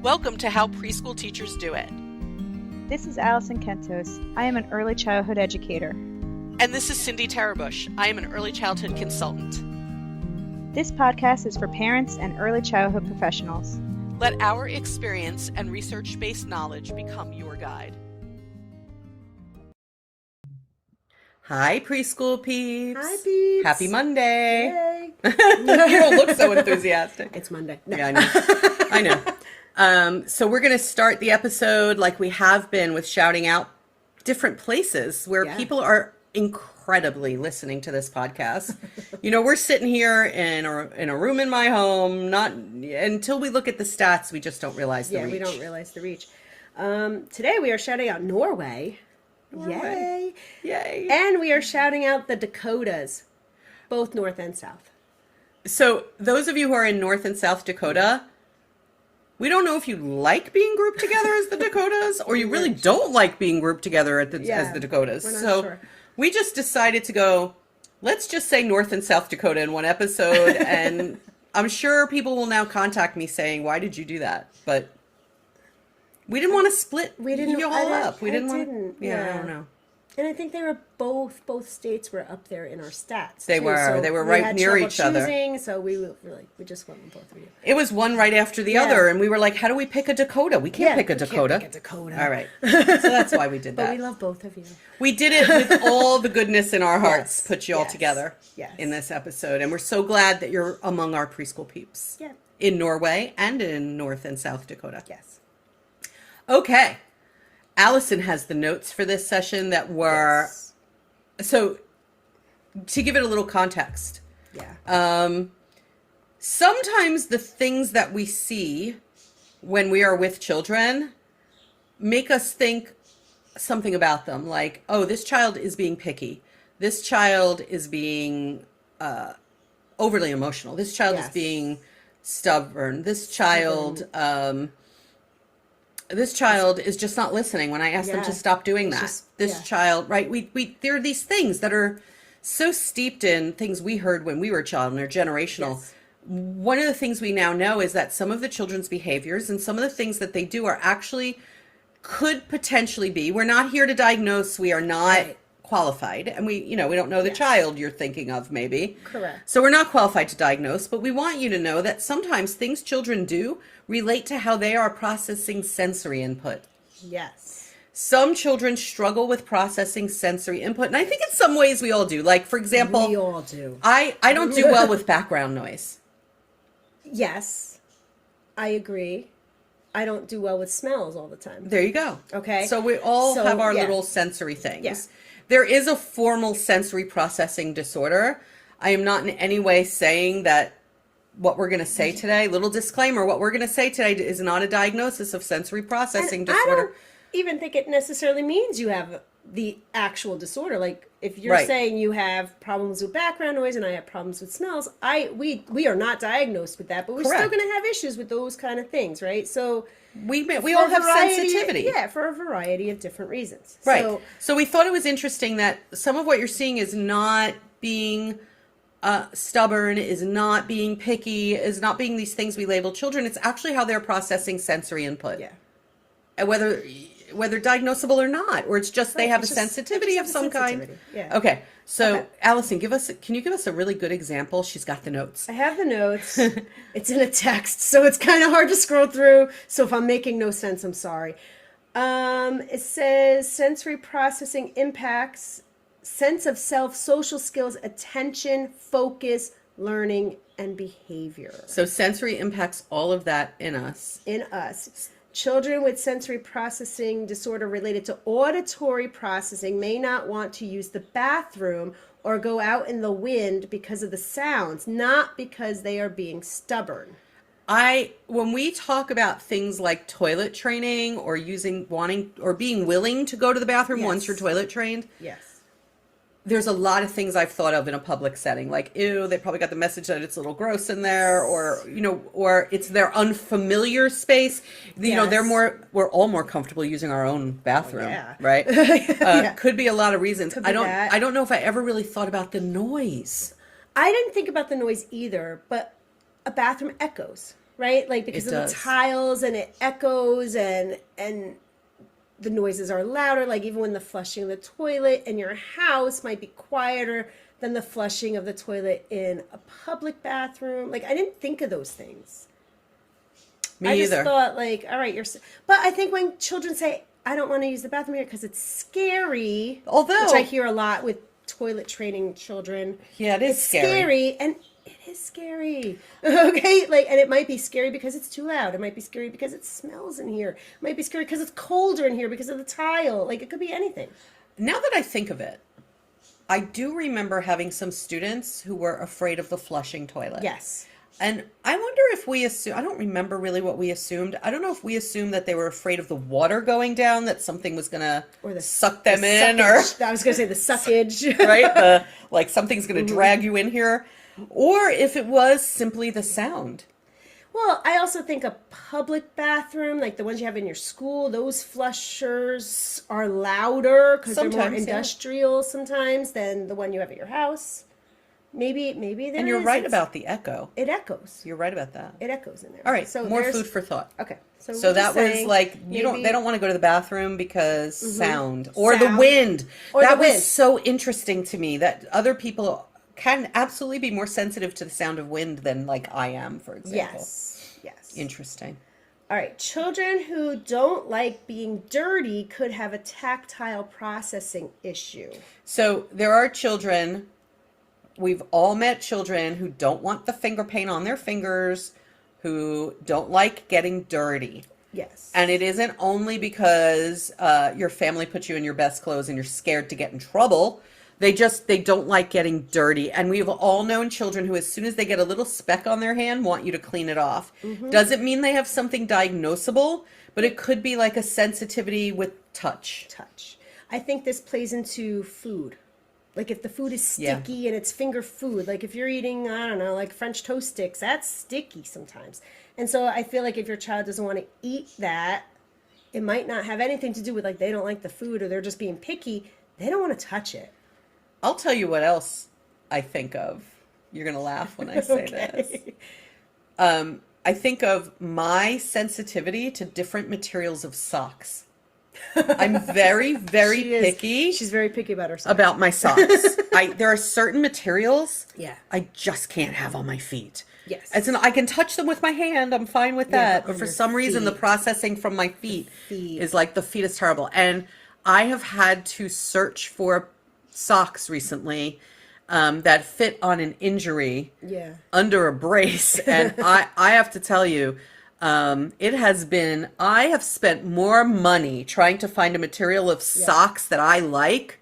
Welcome to How Preschool Teachers Do It. This is Alison Kentos. I am an early childhood educator. And this is Cindy Tarabush. I am an early childhood consultant. This podcast is for parents and early childhood professionals. Let our experience and research-based knowledge become your guide. Hi, preschool peeps. Hi, peeps. Happy Monday. Yay. You don't look so enthusiastic. It's Monday. No. Yeah, I know. So we're going to start the episode like we have been with shouting out different places where people are incredibly listening to this podcast. You know, we're sitting here in a room in my home, not until we look at the stats, we just don't realize the reach. Yeah, we don't realize the reach. Today we are shouting out Norway. Yay. Yay. And we are shouting out the Dakotas, both North and South. So those of you who are in North and South Dakota, we don't know if you like being grouped together as the Dakotas or you really don't like being grouped together as the Dakotas. We're not so sure. We just decided to go, let's just say North and South Dakota in one episode. And I'm sure people will now contact me saying, why did you do that? But we didn't want to split you all up. We didn't want to. Yeah, I don't know. And I think they were both states were up there in our stats. They were. So they were we right had near each other. Choosing, so we just went with both of you. It was one right after the other, and we were like, how do we pick a Dakota? We can't pick a Dakota. Can't pick a Dakota. All right. So that's why we did that. But we love both of you. We did it with all the goodness in our hearts, put you all together Yes. in this episode. And we're so glad that you're among our preschool peeps. Yeah. In Norway and in North and South Dakota. Yes. Okay. Allison has the notes for this session that were... Yes. So, to give it a little context. Yeah. Sometimes the things that we see when we are with children make us think something about them. Like, oh, this child is being picky. This child is being overly emotional. This child is being stubborn. This child is just not listening when I ask them to stop doing that. Child, right? We there are these things that are so steeped in things we heard when we were a child and they're generational. Yes. One of the things we now know is that some of the children's behaviors and some of the things that they do are actually could potentially be. We're not here to diagnose. We are not qualified, and we don't know the child you're thinking of, maybe. Correct. So we're not qualified to diagnose, but we want you to know that sometimes things children do relate to how they are processing sensory input. Yes. Some children struggle with processing sensory input, and I think in some ways we all do. Like, for example, we all do. I don't do well with background noise. Yes, I agree. I don't do well with smells all the time. There you go. Okay. So we all have our little sensory things. Yeah. There is a formal sensory processing disorder. I am not in any way saying that what we're going to say today, little disclaimer, what we're going to say today is not a diagnosis of sensory processing disorder. I don't even think it necessarily means you have the actual disorder. Like, if you're saying you have problems with background noise and I have problems with smells, we are not diagnosed with that, but we're still going to have issues with those kind of things, right? So we all have sensitivity. Yeah, for a variety of different reasons. Right. So we thought it was interesting that some of what you're seeing is not being stubborn, is not being picky, is not being these things we label children. It's actually how they're processing sensory input. Yeah. And whether diagnosable or not, or it's just they have a sensitivity of some kind. Yeah. Okay. So Allison, can you give us a really good example? She's got the notes. I have the notes. It's in a text, so it's kind of hard to scroll through. So if I'm making no sense, I'm sorry. It says sensory processing impacts sense of self, social skills, attention, focus, learning, and behavior. So sensory impacts all of that in us. Children with sensory processing disorder related to auditory processing may not want to use the bathroom or go out in the wind because of the sounds, not because they are being stubborn. When we talk about things like toilet training or wanting or being willing to go to the bathroom once you're toilet trained. Yes. There's a lot of things I've thought of in a public setting, like, ew, they probably got the message that it's a little gross in there, or it's their unfamiliar space. We're all more comfortable using our own bathroom, right? Could be a lot of reasons. I don't know if I ever really thought about the noise. I didn't think about the noise either, but a bathroom echoes. right? Like because of the tiles and it echoes and the noises are louder. Like even when the flushing of the toilet in your house might be quieter than the flushing of the toilet in a public bathroom. Like I didn't think of those things. Me I either. just thought like, all right, but I think when children say, I don't want to use the bathroom here because it's scary. Although, which I hear a lot with toilet training children. Yeah, it's scary. And it is scary. Okay? Like, and it might be scary because it's too loud. It might be scary because it smells in here. It might be scary because it's colder in here because of the tile. Like, it could be anything. Now that I think of it, I do remember having some students who were afraid of the flushing toilet. Yes. And I wonder if we assume, I don't remember really what we assumed. I don't know if we assumed that they were afraid of the water going down, that something was going to suck them in, or I was going to say the suckage. Right? Like something's going to drag you in here, or if it was simply the sound. Well, I also think a public bathroom, like the ones you have in your school, those flushers are louder because they're more industrial sometimes than the one you have at your house. Maybe there And you're right about the echo. It echoes. You're right about that. It echoes in there. All right, so more food for thought. Okay. So that was like they don't want to go to the bathroom because sound or the wind. Or that the wind. Was so interesting to me that other people can absolutely be more sensitive to the sound of wind than like I am, for example. Yes. Interesting. All right. Children who don't like being dirty could have a tactile processing issue. So there are children, we've all met children who don't want the finger paint on their fingers, who don't like getting dirty. Yes. And it isn't only because your family put you in your best clothes and you're scared to get in trouble. They don't like getting dirty. And we've all known children who, as soon as they get a little speck on their hand, want you to clean it off. Doesn't mean they have something diagnosable, but it could be like a sensitivity with touch. I think this plays into food. Like if the food is sticky and it's finger food, like if you're eating, I don't know, like French toast sticks, that's sticky sometimes. And so I feel like if your child doesn't want to eat that, it might not have anything to do with like they don't like the food or they're just being picky. They don't want to touch it. I'll tell you what else I think of. You're going to laugh when I say this. I think of my sensitivity to different materials of socks. I'm very, very picky. She's very picky about her socks. About my socks. There are certain materials I just can't have on my feet. Yes. I can touch them with my hand. I'm fine with that. But for some reason, the processing from my feet is like the feet is terrible. And I have had to search for socks recently that fit on an injury under a brace. And I have to tell you, I have spent more money trying to find a material of socks that I like,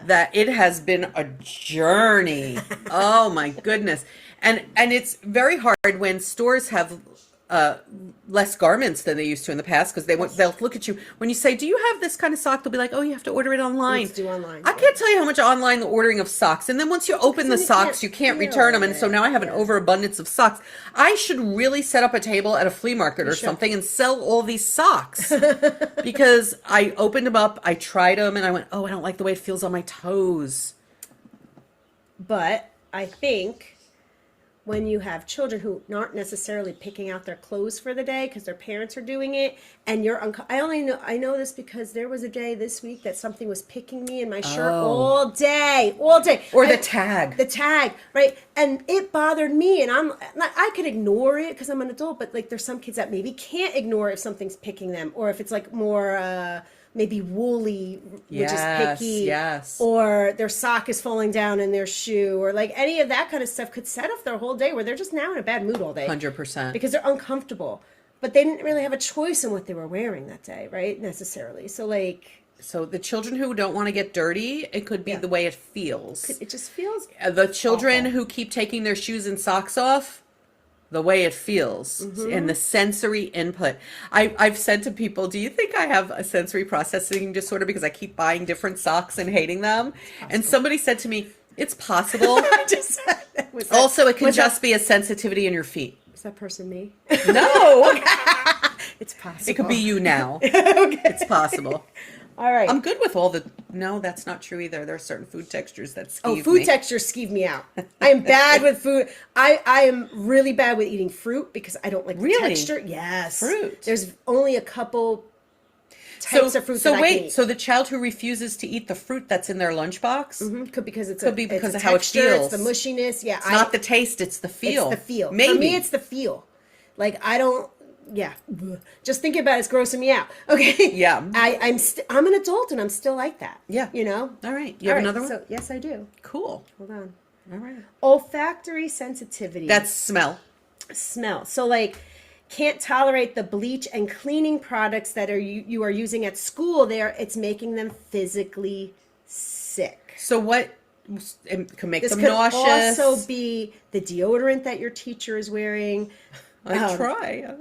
that it has been a journey. Oh my goodness. And it's very hard when stores have less garments than they used to in the past, because they'll look at you when you say, do you have this kind of sock? They'll be like, oh, you have to order it online. Let's do online. I can't tell you how much online the ordering of socks, and then once you open the socks, you can't return them, and so now I have an overabundance of socks. I should really set up a table at a flea market or something and sell all these socks, because I opened them up, I tried them, and I went, oh, I don't like the way it feels on my toes. But I think when you have children who aren't necessarily picking out their clothes for the day because their parents are doing it, and you're I know this because there was a day this week that something was picking me in my shirt all day. Or the tag, right? And it bothered me, and I could ignore it because I'm an adult, but like there's some kids that maybe can't ignore if something's picking them, or if it's like more maybe woolly, which is picky, or their sock is falling down in their shoe, or like any of that kind of stuff could set off their whole day where they're just now in a bad mood all day. 100%. Because they're uncomfortable. But they didn't really have a choice in what they were wearing that day, right? Necessarily. So the children who don't want to get dirty, it could be the way it feels. It just feels the children who keep taking their shoes and socks off, the way it feels, and the sensory input. I've said to people, do you think I have a sensory processing disorder because I keep buying different socks and hating them? And somebody said to me, it's possible. Also, it can just be a sensitivity in your feet. Is that person me? No. It's possible. It could be you now. Okay. It's possible. All right. I'm good with all the. No, that's not true either. There are certain food textures that skeeve me. Food textures skeeve me out. I am bad with food. I am really bad with eating fruit because I don't like the texture. Yes. Fruit. There's only a couple types of fruit that I can eat. So the child who refuses to eat the fruit that's in their lunchbox could be because because it's of how it texture, feels. It's the mushiness. Yeah. It's not the taste, it's the feel. It's the feel. Maybe. For me, it's the feel. Like, I don't... Yeah, just thinking about it's grossing me out. Okay. Yeah. I'm an adult and I'm still like that. Yeah. You know. All right. You have another one? So yes, I do. Cool. Hold on. All right. Olfactory sensitivity. That's smell. Smell. So like, can't tolerate the bleach and cleaning products that you are using at school. It's making them physically sick. So what can make them could nauseous? Also be the deodorant that your teacher is wearing. I try.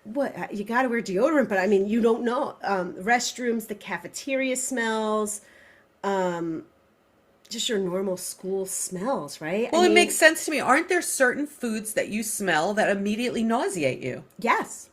What, you got to wear deodorant, but I mean, you don't know. Restrooms, the cafeteria smells, just your normal school smells, right? Well, it makes sense to me. Aren't there certain foods that you smell that immediately nauseate you? Yes.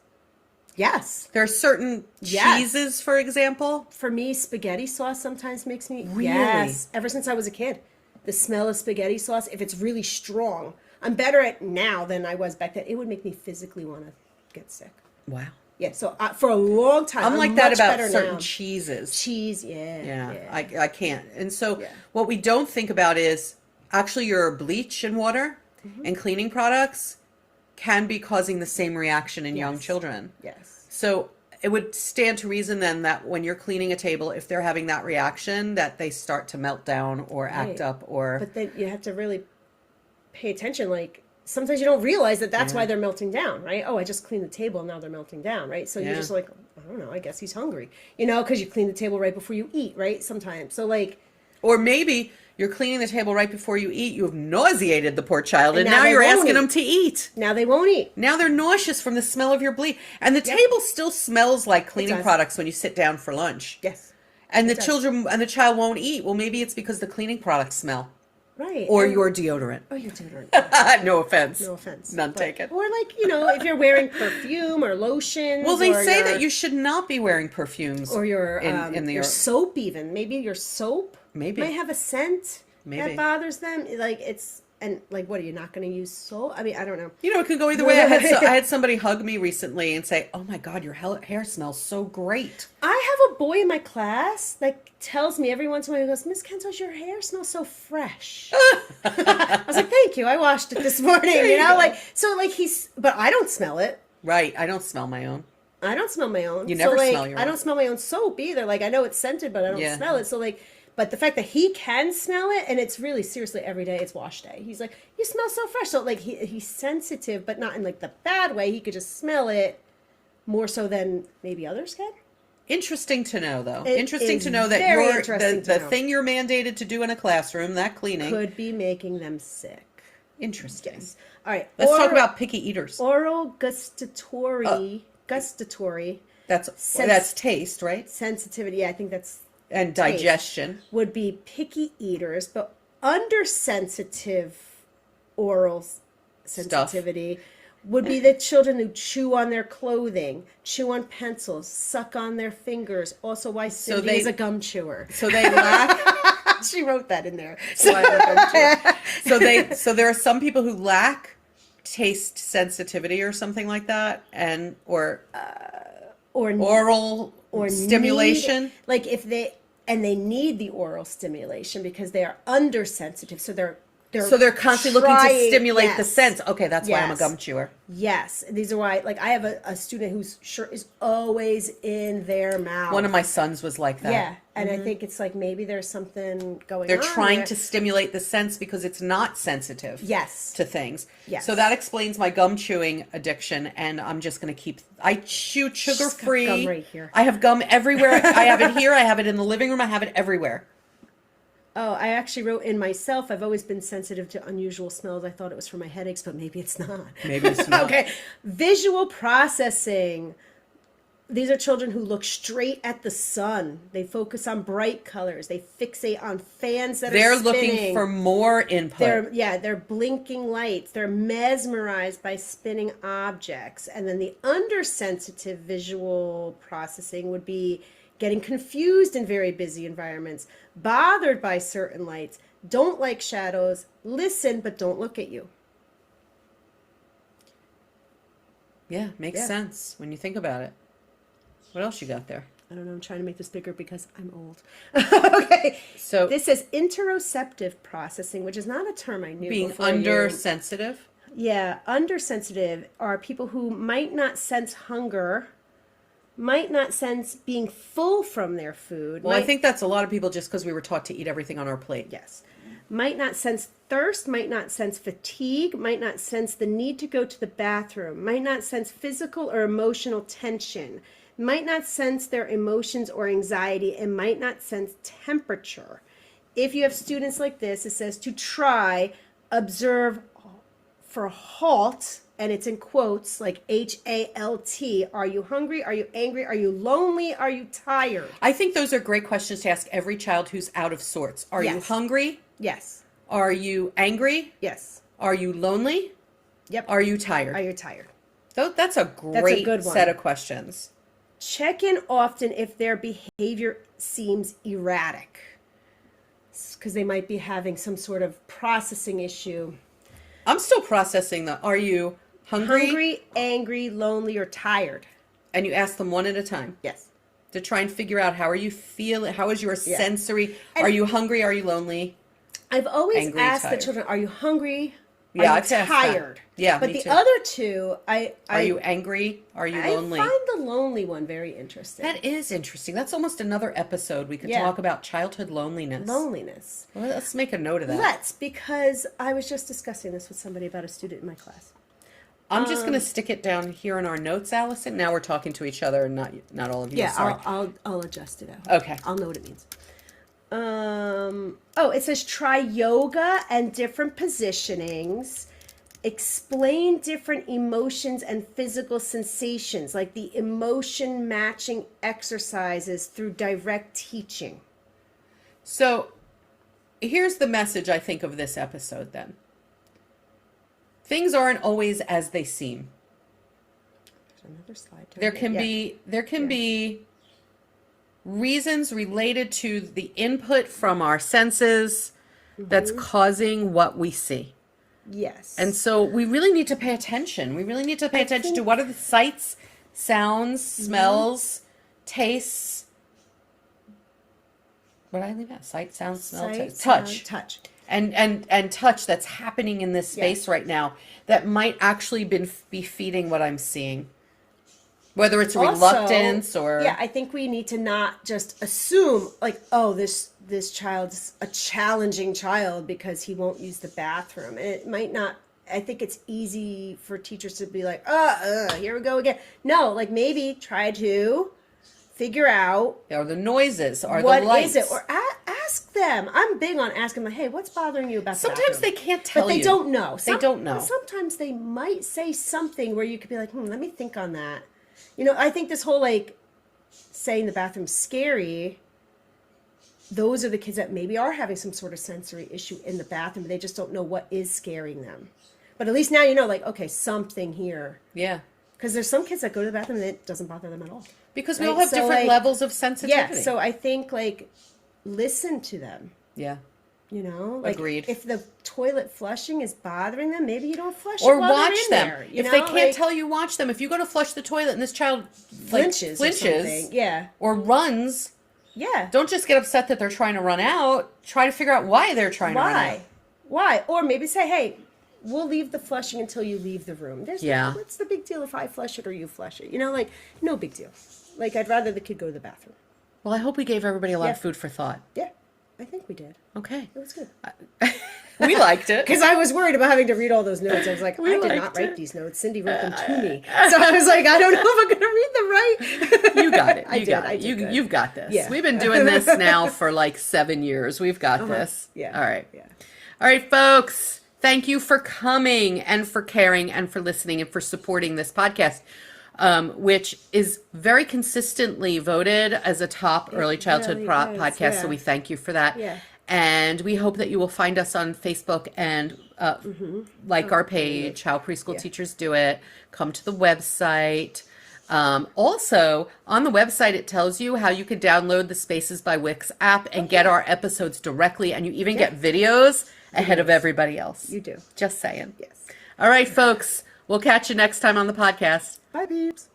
Yes. There are certain cheeses, for example. For me, spaghetti sauce sometimes makes me... Really? Yes. Ever since I was a kid. The smell of spaghetti sauce, if it's really strong... I'm better at now than I was back then. It would make me physically want to get sick. Wow. Yeah, so for a long time, I'm like that about certain cheeses. Cheese, yeah. I can't. And so what we don't think about is actually your bleach and water and cleaning products can be causing the same reaction in young children. Yes. So it would stand to reason then that when you're cleaning a table, if they're having that reaction, that they start to melt down or act up or... But then you have to really pay attention. Like, sometimes you don't realize that's why they're melting down, right? Oh, I just cleaned the table and now they're melting down, right? So you're just like, I don't know, I guess he's hungry, because you clean the table right before you eat, right? Sometimes. So like... Or maybe you're cleaning the table right before you eat. You have nauseated the poor child and now you're asking them to eat. Now they won't eat. Now they're nauseous from the smell of your bleach. And the table still smells like cleaning products when you sit down for lunch. Yes. And the child won't eat. Well, maybe it's because the cleaning products smell. Right. Or your deodorant. Oh, your deodorant. No offense. No offense. None taken. Or like, if you're wearing perfume or lotion. Well, they say that you should not be wearing perfumes. Or your soap even. Maybe your soap might have a scent that bothers them. Like what, are you not going to use soap? I mean, I don't know. It can go either way. I had somebody hug me recently and say, oh my God, your hair smells so great. I have a boy in my class that tells me every once in a while, he goes, Miss Kentos, your hair smells so fresh. I was like, thank you. I washed it this morning. But I don't smell it. Right. I don't smell my own. I don't smell my own. You never smell your own. I don't smell my own soap either. Like, I know it's scented, but I don't smell it. So like, but the fact that he can smell it, and it's really seriously every day, it's wash day. He's like, you smell so fresh. So like he's sensitive, but not in like the bad way. He could just smell it more so than maybe others can. Interesting to know, though. Interesting to know that the thing you're mandated to do in a classroom, that cleaning, could be making them sick. Interesting. Yes. All right. Let's talk about picky eaters. Oral gustatory. That's taste, right? Sensitivity. Yeah, I think that's. And digestion. Would be picky eaters, but undersensitive oral sensitivity would be the children who chew on their clothing, chew on pencils, suck on their fingers. Also, why Cindy is a gum chewer. So they lack. She wrote that in there. So there are some people who lack taste sensitivity or something like that, or oral stimulation. They need the oral stimulation because they are undersensitive. So they're constantly looking to stimulate the sense. Okay, that's why I'm a gum chewer. Yes. These are why, I have a student whose shirt is always in their mouth. One of my sons was like that. Yeah. And I think it's like maybe there's something going on. They're trying to stimulate the sense because it's not sensitive to things. Yes. So that explains my gum chewing addiction, and I'm just going to I chew sugar-free. Gum right here. I have gum everywhere. I have it here. I have it in the living room. I have it everywhere. Oh, I actually wrote in myself, I've always been sensitive to unusual smells. I thought it was for my headaches, but maybe it's not. Maybe it's not. Okay. Visual processing. These are children who look straight at the sun. They focus on bright colors. They fixate on fans that are spinning. They're looking for more input. They're blinking lights. They're mesmerized by spinning objects. And then the undersensitive visual processing would be getting confused in very busy environments, bothered by certain lights, don't like shadows, listen but don't look at you. Yeah, makes sense when you think about it. What else you got there? I don't know. I'm trying to make this bigger because I'm old. Okay. So this says interoceptive processing, which is not a term I knew. Being undersensitive? Yeah, undersensitive are people who might not sense hunger, might not sense being full from their food. Well, I think that's a lot of people just because we were taught to eat everything on our plate. Yes. Might not sense thirst, might not sense fatigue, might not sense the need to go to the bathroom, might not sense physical or emotional tension, might not sense their emotions or anxiety, and might not sense temperature. If you have students like this, it says to try, observe for halt, and it's in quotes like HALT. Are you hungry? Are you angry? Are you lonely? Are you tired? I think those are great questions to ask every child who's out of sorts. Are you hungry? Yes. Are you angry? Yes. Are you lonely? Yep. Are you tired? Are you tired? That's a great good one. set of questions. Check in often if their behavior seems erratic, because they might be having some sort of processing issue. I'm still processing are you hungry? Hungry, angry, lonely, or tired? And you ask them one at a time. Yes. To try and figure out how are you feeling? How is your sensory? And are you hungry? Are you lonely? I've always Angry, asked tired. the children, are you hungry? Yeah, are I've you asked that. tired? Yeah, but me the too. other two, Are you angry? Are you lonely? I find the lonely one very interesting. That is interesting. That's almost another episode. We could talk about childhood loneliness. Loneliness. Well, let's make a note of that. Let's, because I was just discussing this with somebody about a student in my class. I'm just going to stick it down here in our notes, Allison. Now we're talking to each other and not all of you. Yeah, Sorry. I'll adjust it out. Okay. I'll know what it means. It says try yoga and different positionings. Explain different emotions and physical sensations, like the emotion matching exercises through direct teaching. So here's the message I think of this episode then. Things aren't always as they seem. There's another slide. There can be reasons related to the input from our senses that's causing what we see. Yes. And so we really need to pay attention. We really need to pay attention to what are the sights, sounds, smells, tastes. What did I leave out? Sight, sound, smell, touch. Touch. And touch that's happening in this space right now that might actually be feeding what I'm seeing. Whether it's reluctance or... Yeah, I think we need to not just assume, like, oh, this child's a challenging child because he won't use the bathroom. And it might not... I think it's easy for teachers to be like, here we go again. No, like, maybe try to figure out... Or the noises, or what the lights. Is it? Or ask them. I'm big on asking them, hey, what's bothering you about the Sometimes bathroom? they can't tell you. But they don't know. They don't know. Sometimes they might say something where you could be like, let me think on that. You know, I think this whole, like, saying the bathroom's scary, those are the kids that maybe are having some sort of sensory issue in the bathroom, but they just don't know what is scaring them. But at least now you know, like, okay, something here. Yeah. Because there's some kids that go to the bathroom and it doesn't bother them at all. Because we all have different levels of sensitivity. Yeah, so I think, like, listen to them. Yeah. You know, like, agreed. If the toilet flushing is bothering them, maybe you don't flush or it while watch they're in them. there, If they can't tell you, watch them. If you go to flush the toilet and this child flinches or something, or runs, don't just get upset that they're trying to run out. Try to figure out why they're trying to run out. Why? Or maybe say, hey, we'll leave the flushing until you leave the room. What's the big deal if I flush it or you flush it? You know, like, no big deal. Like, I'd rather the kid go to the bathroom. Well, I hope we gave everybody a lot of food for thought. Yeah, I think we did. Okay. It was good. We liked it. Because I was worried about having to read all those notes. I was like, I did not write these notes. Cindy wrote them to me. So I was like, I don't know if I'm going to read them right. You got it. I did. You've got this. Yeah. We've been doing this now for like 7 years. We've got this. Yeah. All right. Yeah. All right, folks. Thank you for coming and for caring and for listening and for supporting this podcast, which is very consistently voted as a top early childhood podcast. Yeah. So we thank you for that. Yeah. And we hope that you will find us on Facebook and like our page, How Preschool Teachers Do It. Come to the website. Also, on the website, it tells you how you can download the Spaces by Wix app and get our episodes directly, and you even get videos ahead of everybody else. You do. Just saying. Yes. All right, folks. We'll catch you next time on the podcast. Bye, peeps.